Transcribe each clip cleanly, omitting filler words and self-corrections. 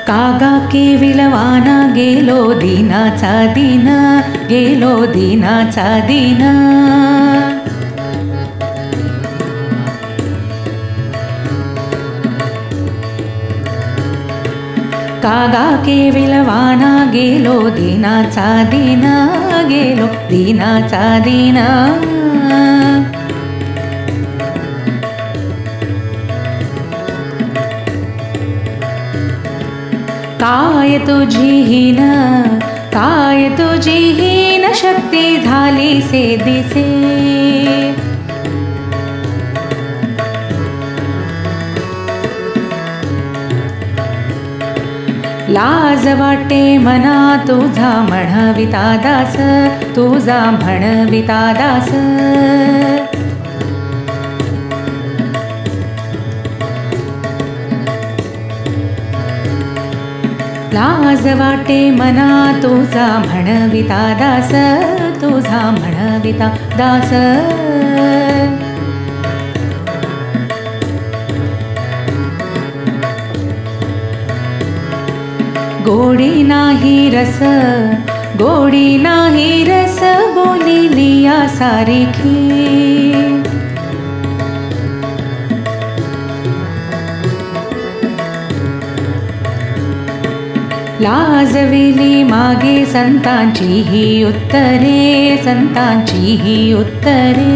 कागा केविलवाना गेलो दिनाचा दिन, गेलो दिनाचा दिन. कागा केविलवाना गेलो दिनाचा दिन, गेलो दिनाचा दिन. काय तुझी हीन, काय तुझी हीन शक्ती झाली से दिसे. लाज वाटे मना तुझा म्हणविता दास, तुझा म्हणविता दास. लाज वाटे मना तुझा म्हणविता दास, तुझा म्हणविता दास. गोडी नाही रस, गोडी नाही रस बोलिली या सारखी. लाजविली मागे संतांची ही उत्तरे, संतांची ही उत्तरे.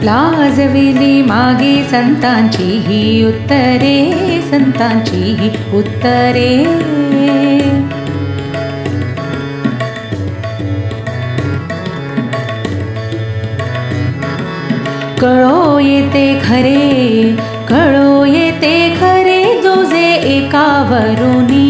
लाजविली मागे संतांची ही उत्तरे, संतांची ही उत्तरे. कळो येते खरे, कळो येते खरे तुझे एकावरुनी.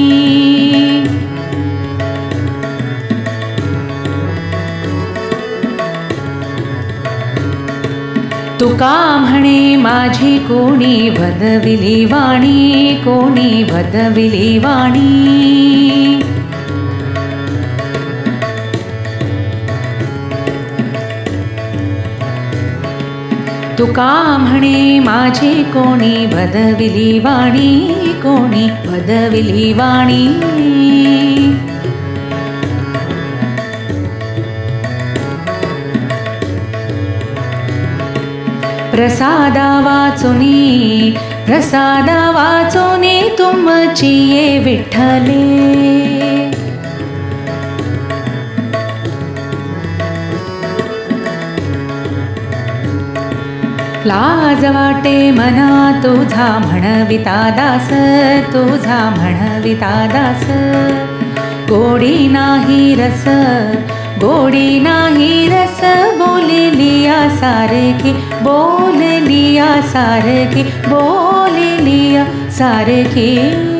तुका म्हणे माझी कोणी बदविली वाणी, कोणी बदविली वाणी. तुका म्हणे माझी कोणी बदविली वाणी, कोणी बदविली वाणी. प्रसादा वाचुनी, प्रसादा वाचुनी तुमची ये विठ्ठले. लाज वाटे मना तुझा म्हणविता दास, तुझा म्हणविता दास. गोडी नाही रस, गोडी नाही रस बोलिली या सारखी, बोलिली या सारखी, बोलिली या सारखी.